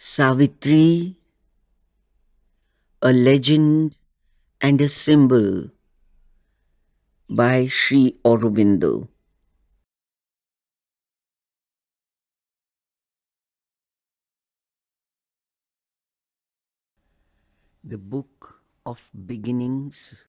Savitri, a legend and a symbol by Sri Aurobindo. The Book of Beginnings.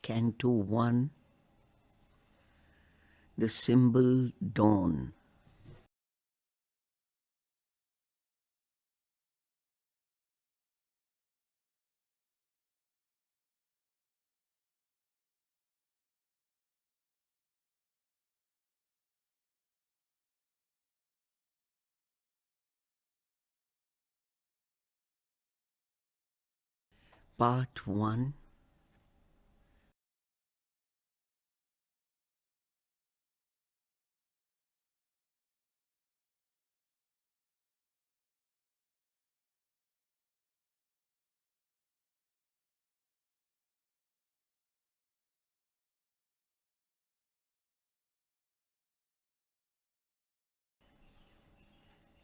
Canto 1. The Symbol Dawn. Part 1.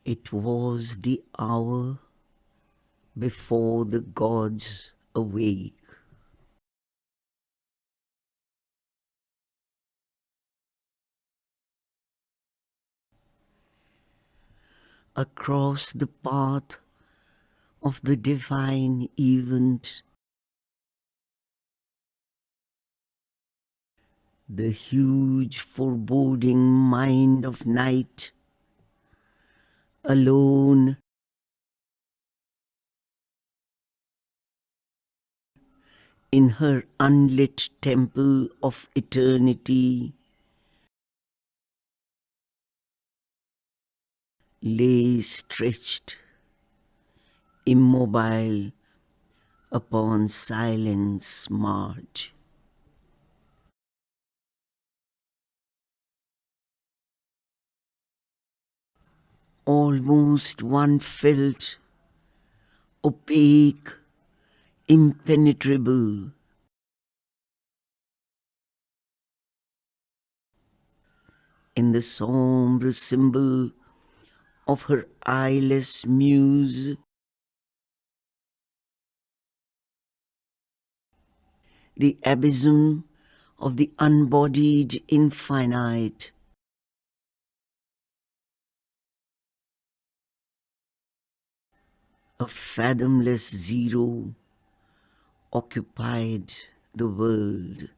It was the hour before the gods awake. Across the path of the divine event, the huge foreboding mind of night, alone in her unlit temple of eternity, lay stretched, immobile, upon silence marge. Almost one felt opaque, impenetrable. In the sombre symbol of her eyeless muse, the abysm of the unbodied infinite, a fathomless zero occupied the world.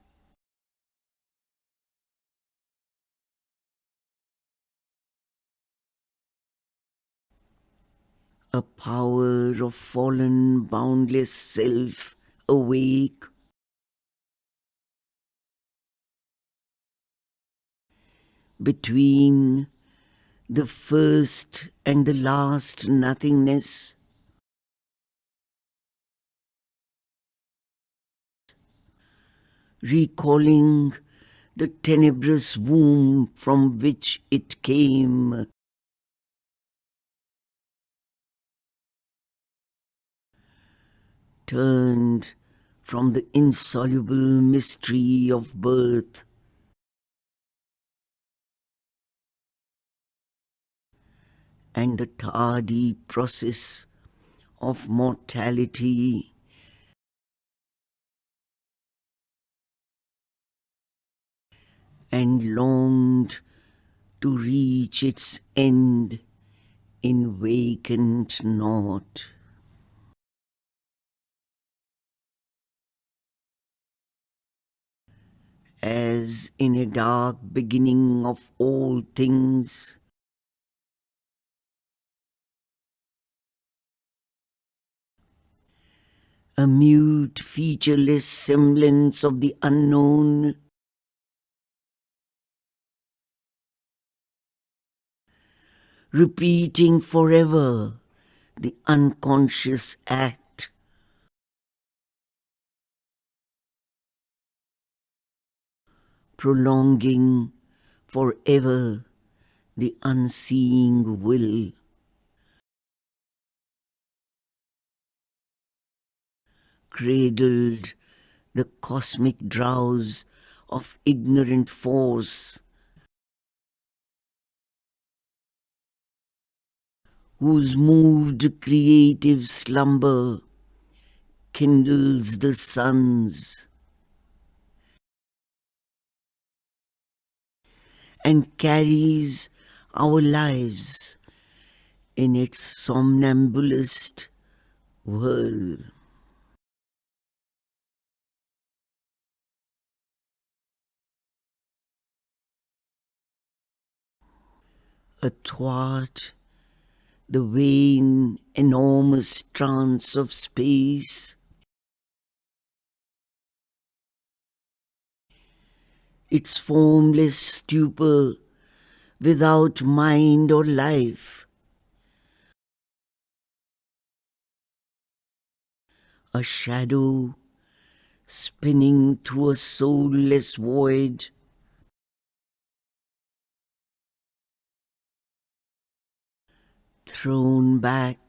A power of fallen boundless self awake, between the first and the last nothingness, recalling the tenebrous womb from which it came, turned from the insoluble mystery of birth, and the tardy process of mortality, and longed to reach its end in vacant naught. As in a dark beginning of all things, a mute, featureless semblance of the unknown, repeating forever the unconscious act, prolonging forever the unseeing will. Cradled the cosmic drowse of ignorant force, whose moved creative slumber kindles the suns and carries our lives in its somnambulist whirl. Athwart the vain, enormous trance of space, its formless stupor without mind or life, a shadow spinning through a soulless void, thrown back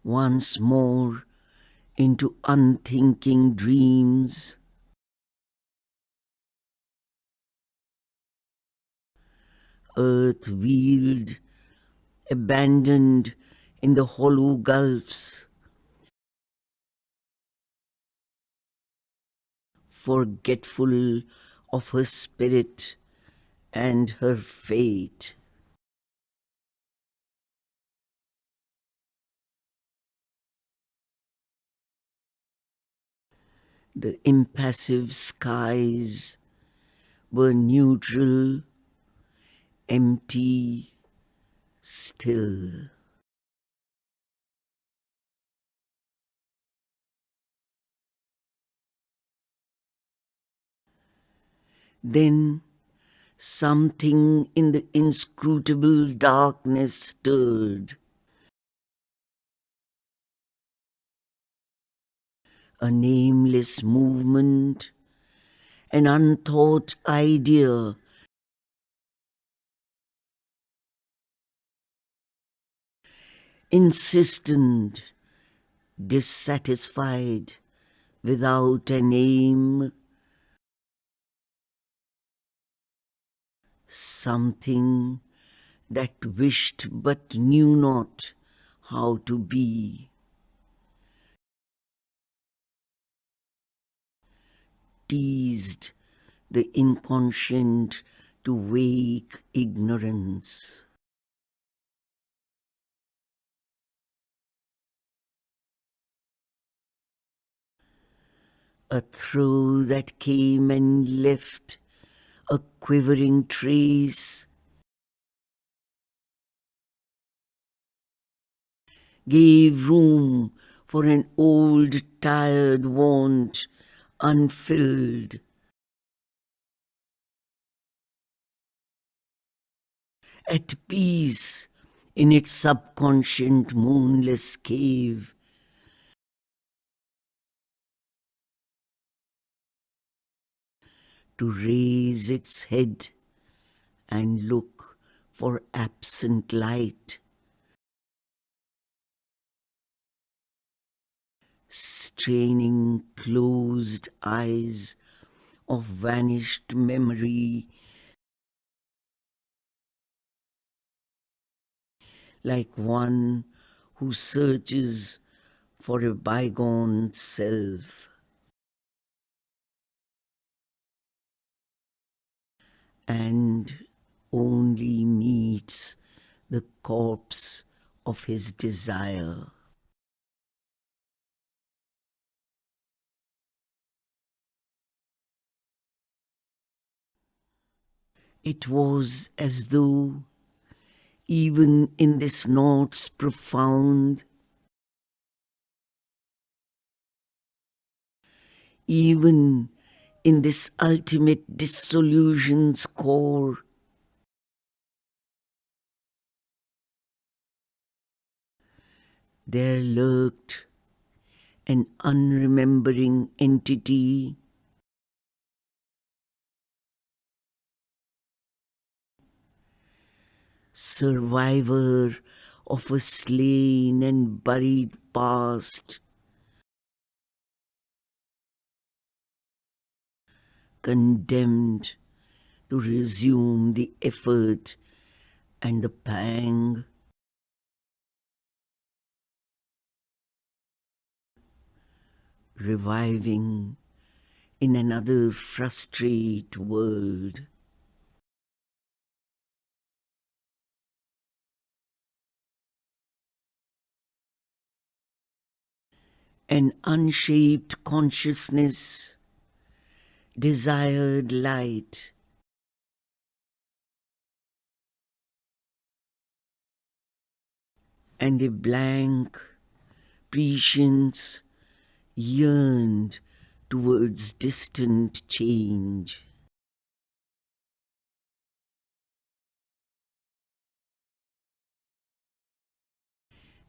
once more into unthinking dreams, earth wheeled, abandoned in the hollow gulfs, forgetful of her spirit and her fate. The impassive skies were neutral, empty, still. Then something in the inscrutable darkness stirred. A nameless movement, an unthought idea, insistent, dissatisfied, without an aim, something that wished but knew not how to be. Teased the inconscient to wake ignorance. A throe that came and left a quivering trace, gave room for an old tired want unfilled. At peace in its subconscient moonless cave, to raise its head and look for absent light, straining closed eyes of vanished memory, like one who searches for a bygone self, and only meets the corpse of his desire. It was as though, even in this naught's profound, even in this ultimate dissolution's core, there lurked an unremembering entity survivor of a slain and buried past, condemned to resume the effort and the pang, reviving in another frustrate world. An unshaped consciousness, desired light, and a blank prescience yearned towards distant change.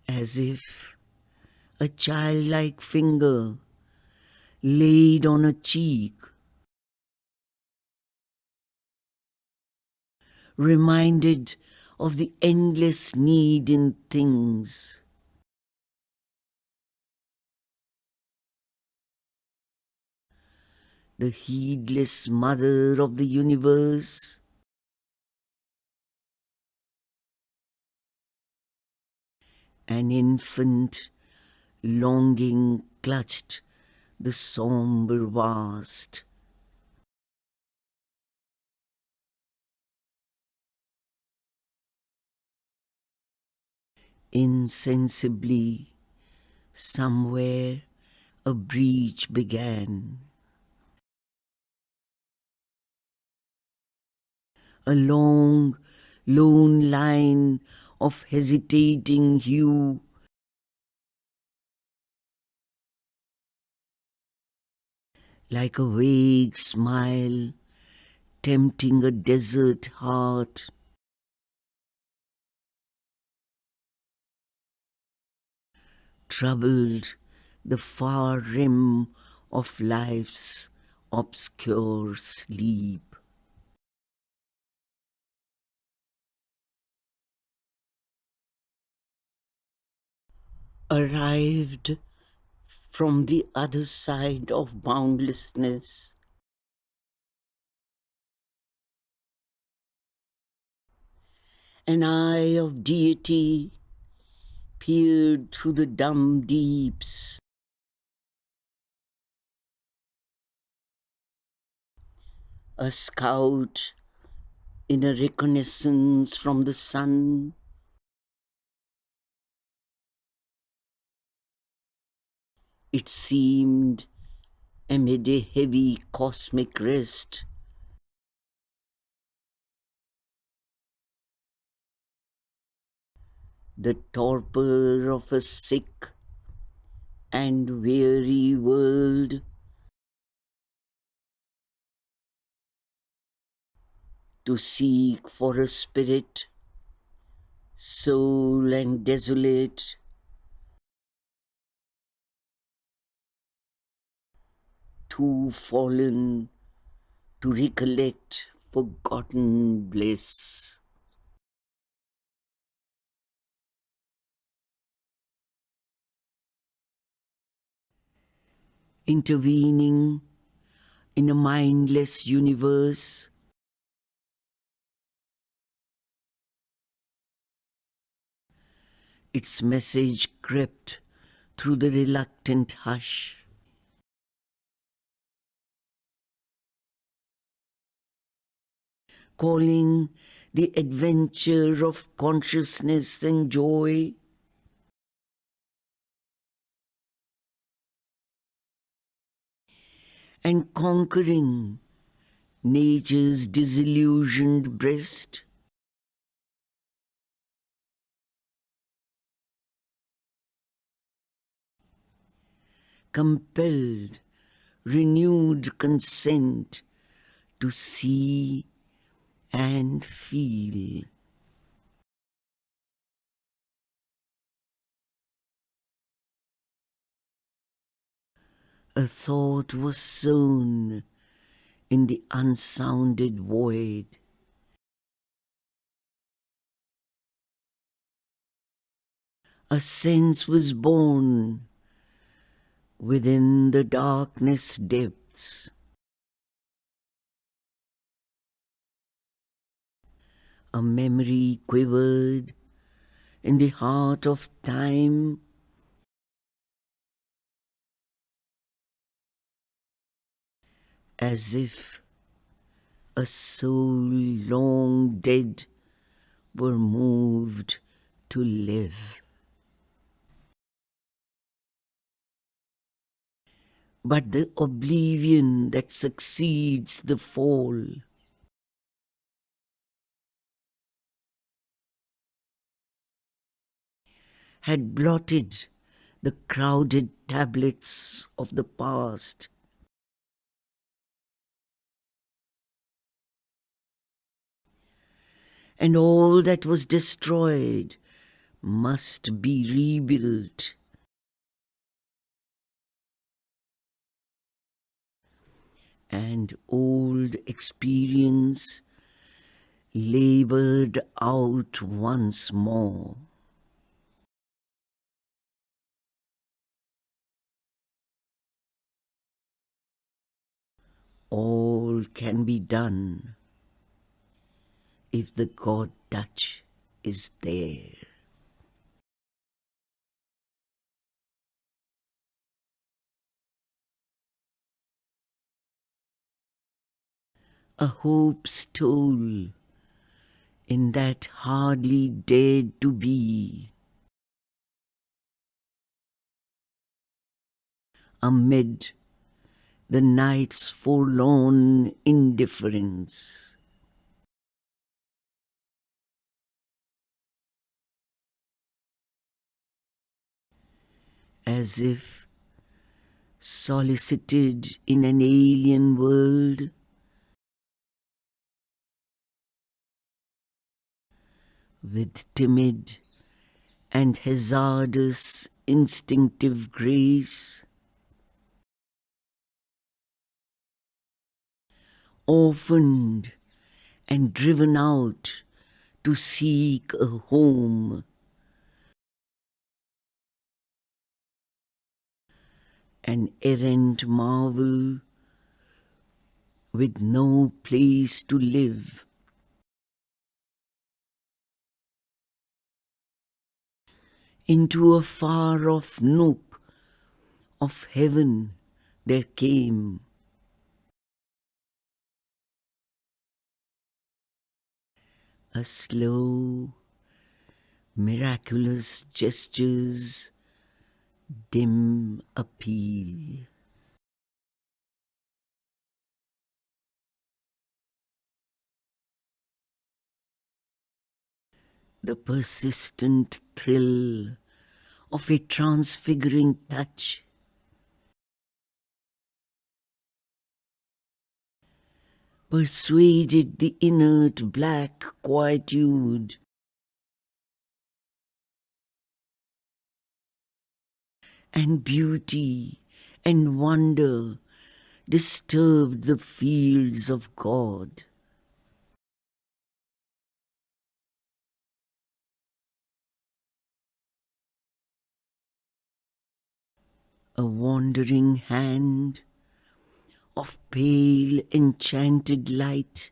As if a childlike finger laid on a cheek reminded of the endless need in things. The heedless mother of the universe, an infant longing clutched the somber vast. Insensibly, somewhere a breach began. A long, lone line of hesitating hue, like a vague smile tempting a desert heart. Troubled the far rim of life's obscure sleep. Arrived from the other side of boundlessness, an eye of deity peered through the dumb deeps. A scout in a reconnaissance from the sun, it seemed, amid a heavy cosmic rest. The torpor of a sick and weary world, to seek for a spirit, soul and desolate, too fallen to recollect forgotten bliss. Intervening in a mindless universe, its message crept through the reluctant hush. Calling the adventure of consciousness and joy, and conquering nature's disillusioned breast. Compelled, renewed consent to see and feel. A thought was sown in the unsounded void. a sense was born within the darkness depths. A memory quivered in the heart of time, as if a soul long dead were moved to live. But the oblivion that succeeds the fall had blotted the crowded tablets of the past, and all that was destroyed must be rebuilt. And old experience labored out once more. All can be done if the God touch is there. A hope stole in that hardly dared to be, amid the night's forlorn indifference. As if solicited in an alien world, with timid and hazardous instinctive grace, orphaned and driven out to seek a home, an errant marvel with no place to live. Into a far-off nook of heaven there came a slow, miraculous gesture's dim appeal. The persistent thrill of a transfiguring touch, persuaded the inert black quietude, and beauty and wonder disturbed the fields of God. A wandering hand of pale enchanted light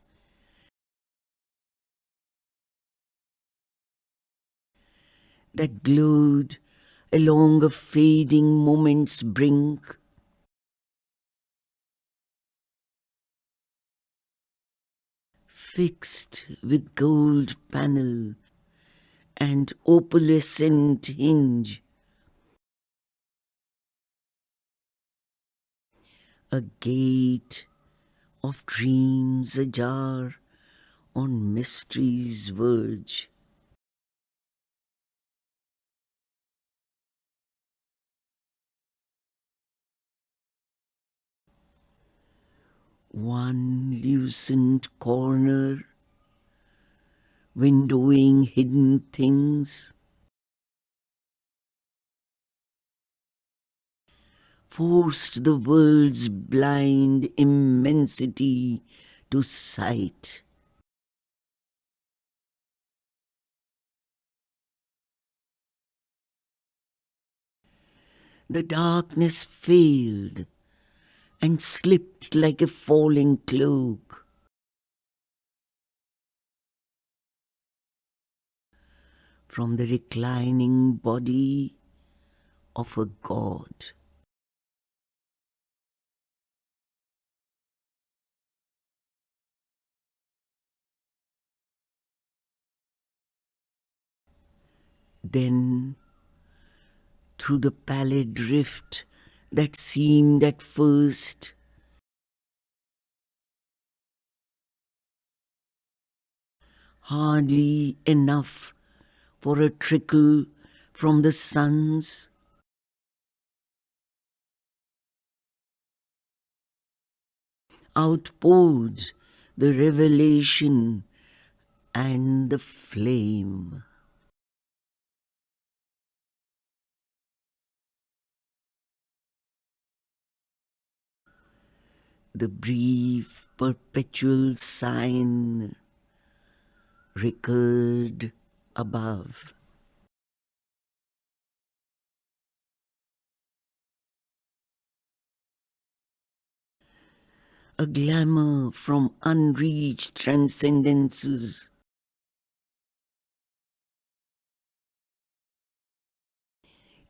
that glowed along a fading moment's brink, fixed with gold panel and opalescent hinge, a gate of dreams ajar on mystery's verge. One lucent corner, windowing hidden things, forced the world's blind immensity to sight. The darkness failed and slipped like a falling cloak. From the reclining body of a god. Then, through the pallid rift that seemed at first hardly enough for a trickle from the sun's, outpoured the revelation and the flame. The brief perpetual sign recurred above. A glamour from unreached transcendences,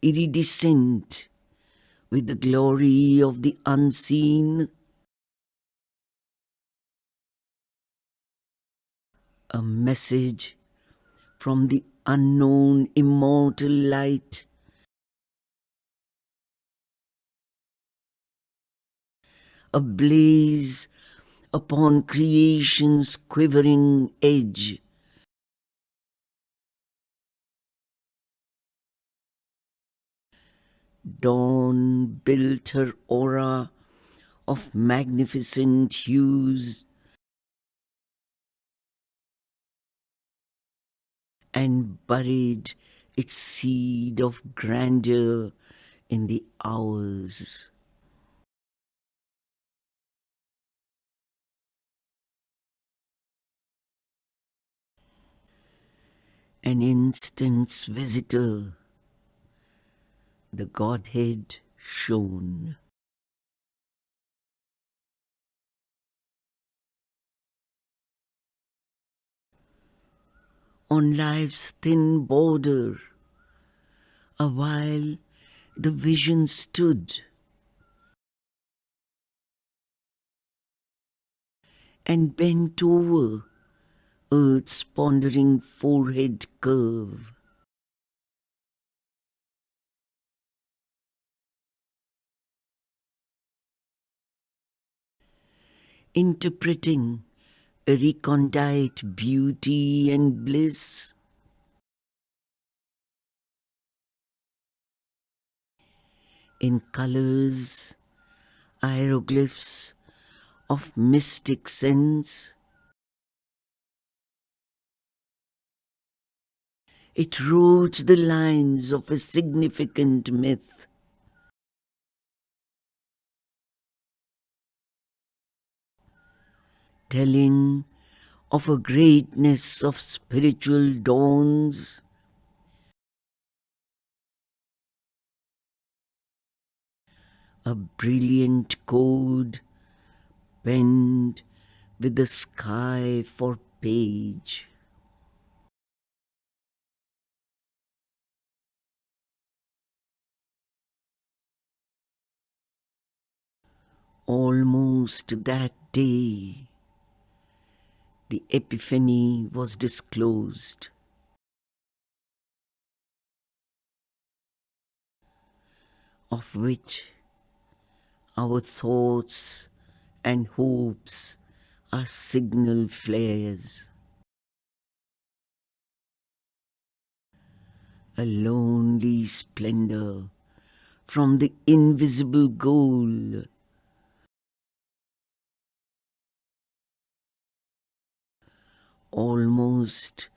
iridescent with the glory of the unseen, a message from the unknown immortal light, a blaze upon creation's quivering edge. Dawn built her aura of magnificent hues and buried its seed of grandeur in the hours. An instant's visitor, the Godhead shone. On life's thin border, a while the vision stood, and bent over earth's pondering forehead curve. Interpreting a recondite beauty and bliss, in colors, hieroglyphs of mystic sense. It wrote the lines of a significant myth. Telling of a greatness of spiritual dawns, a brilliant code penned with the sky for page. Almost that day, the epiphany was disclosed. Of which our thoughts and hopes are signal flares. A lonely splendor from the invisible goal, almost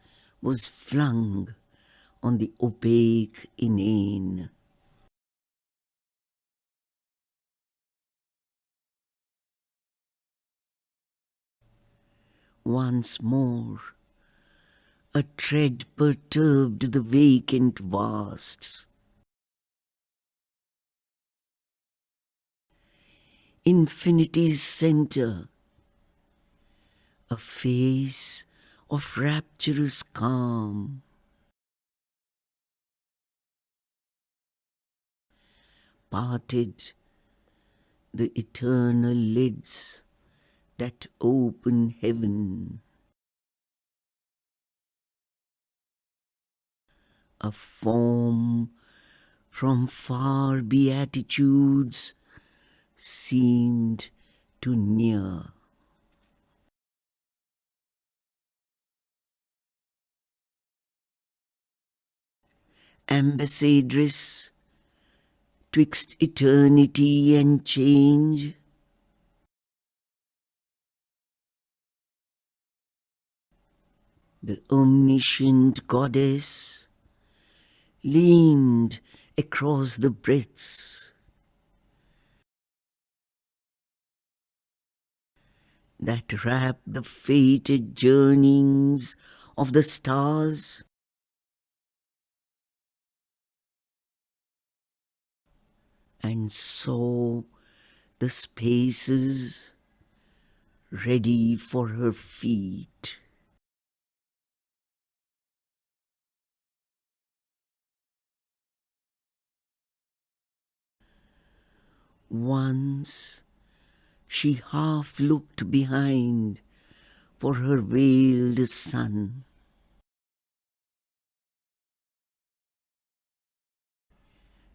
was flung on the opaque inane. Once more, a tread perturbed the vacant vasts. infinity's center, a face of rapturous calm. Parted the eternal lids that open heaven. A form from far beatitudes seemed to near. Ambassadress twixt eternity and change, the omniscient goddess leaned across the breadths that wrap the fated journeyings of the stars, and saw the spaces ready for her feet. Once she half looked behind for her veiled son.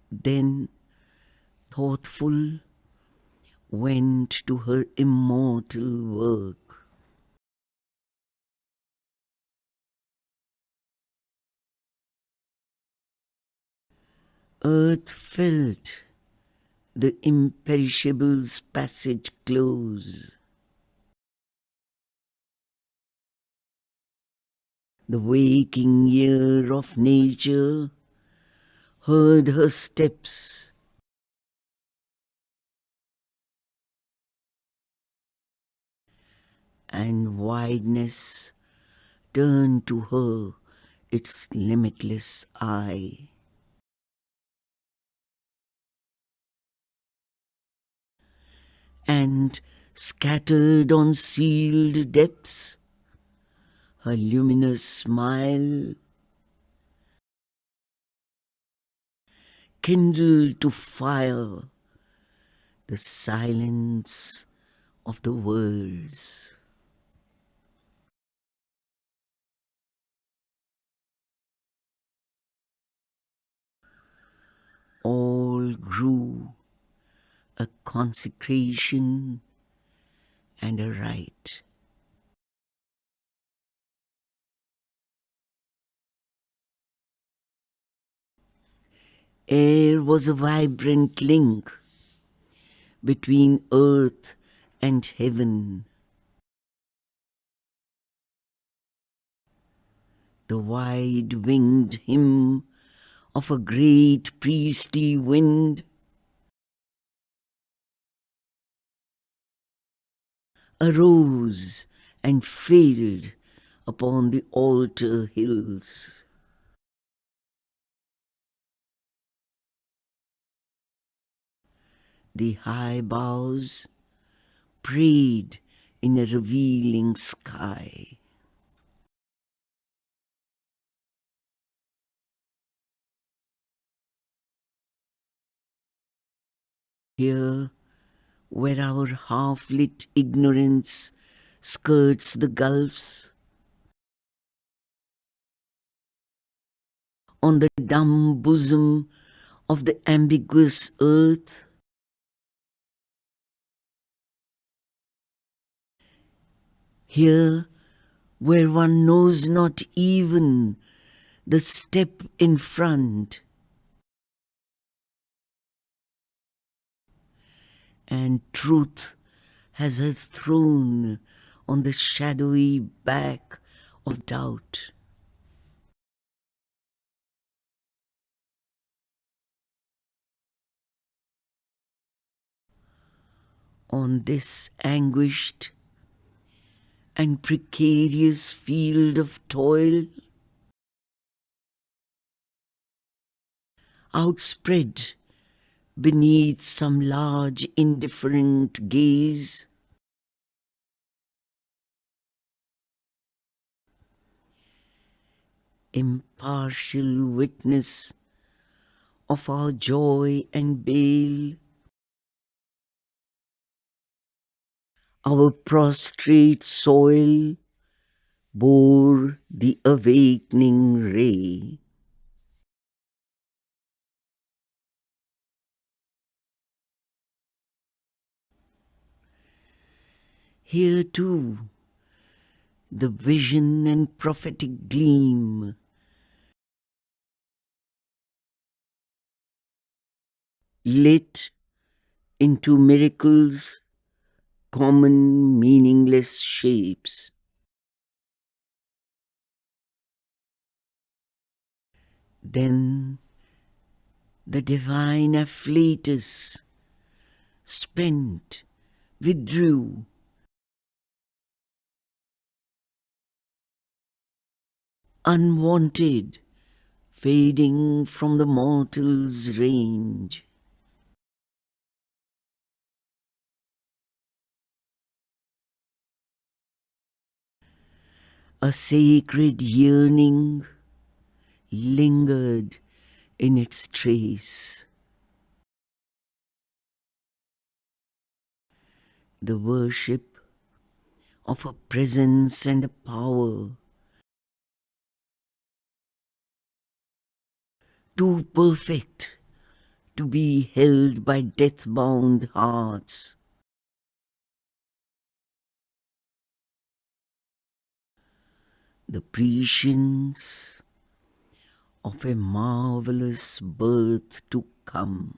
Then, thoughtful, went to her immortal work. Earth felt the imperishable's passage close. The waking ear of nature heard her steps, and wideness turned to her its limitless eye. And scattered on sealed depths, her luminous smile kindled to fire the silence of the worlds. All grew a consecration and a rite. Air was a vibrant link between earth and heaven. The wide-winged hymn of a great priestly wind arose and failed upon the altar hills. The high boughs prayed in a revealing sky. Here, where our half-lit ignorance skirts the gulfs, on the dumb bosom of the ambiguous earth, here, where one knows not even the step in front, and truth has her throne on the shadowy back of doubt. On this anguished and precarious field of toil, outspread beneath some large indifferent gaze. Impartial witness of our joy and bale, our prostrate soil bore the awakening ray. Here too, the vision and prophetic gleam lit into miracles, common meaningless shapes. Then the divine afflatus, spent, withdrew, unwanted, fading from the mortal's range. A sacred yearning lingered in its trace. The worship of a presence and a power too perfect to be held by death-bound hearts. The prescience of a marvelous birth to come.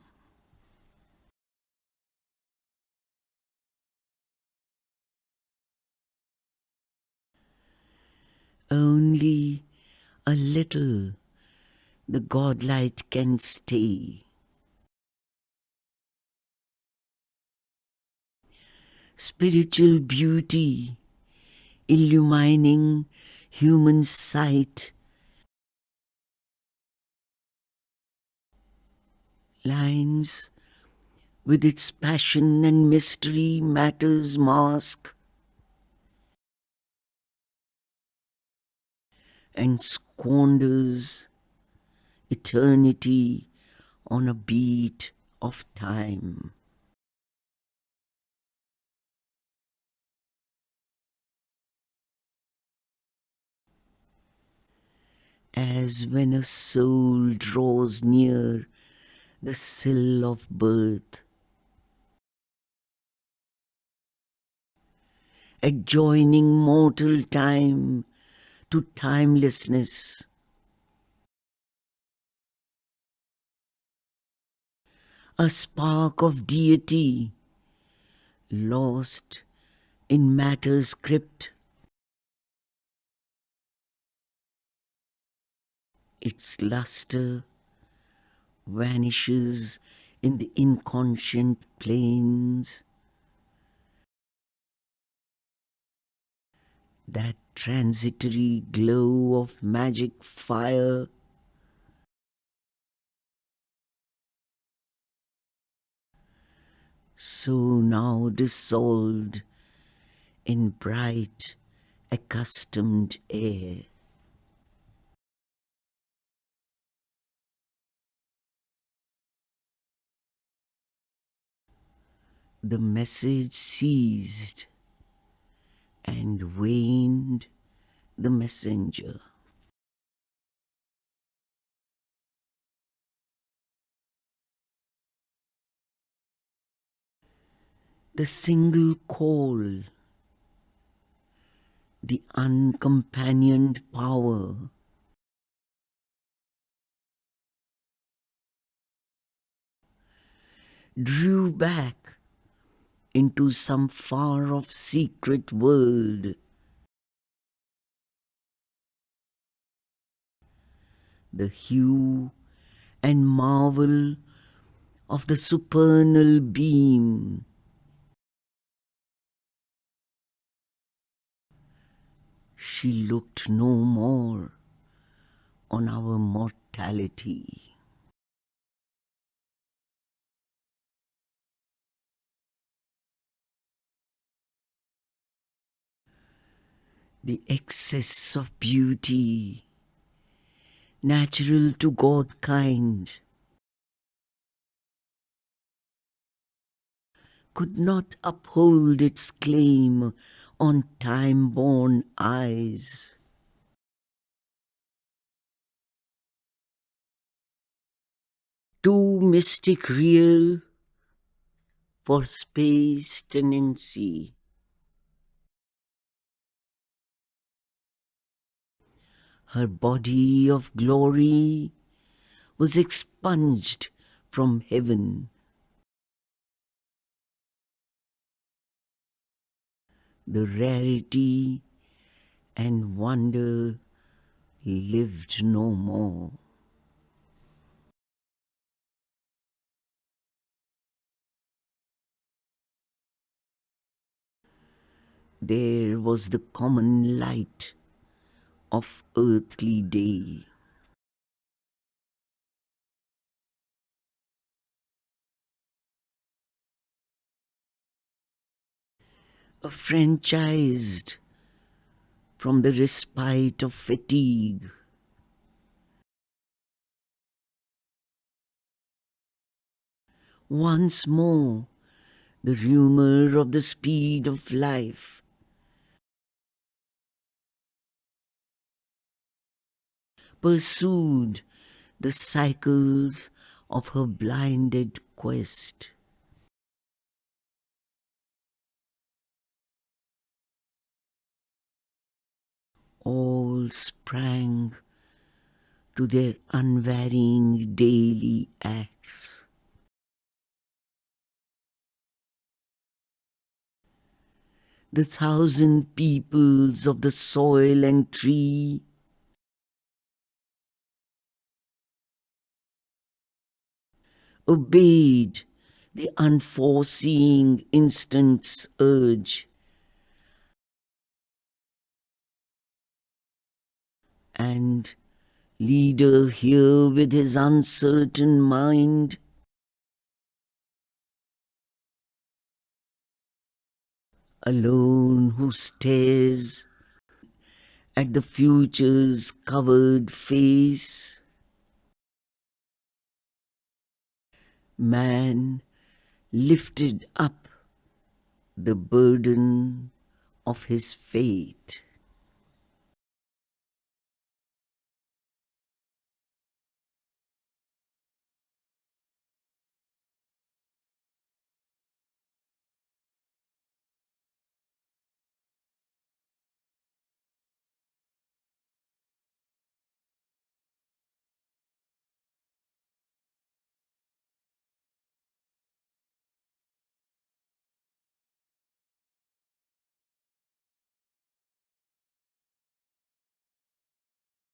Only a little the godlight can stay. Spiritual beauty illumining human sight lines with its passion and mystery matter's mask, and squanders eternity on a beat of time. As when a soul draws near the sill of birth, adjoining mortal time to timelessness, a spark of deity lost in matter's crypt, its luster vanishes in the inconscient plains. That transitory glow of magic fire so now dissolved in bright, accustomed air. The message ceased and waned the messenger. The single call, the uncompanioned power, drew back into some far-off secret world. The hue and marvel of the supernal beam. She looked no more on our mortality. The excess of beauty, natural to God kind, could not uphold its claim on time-born eyes. Too mystic real for space tenancy. Her body of glory was expunged from heaven. The rarity and wonder lived no more. There was the common light of earthly day. Affranchised from the respite of fatigue. Once more, the rumor of the speed of life pursued the cycles of her blinded quest. All sprang to their unvarying daily acts. The thousand peoples of the soil and tree obeyed the unforeseeing instant's urge, and leader here with his uncertain mind alone who stares at the future's covered face, man lifted up the burden of his fate.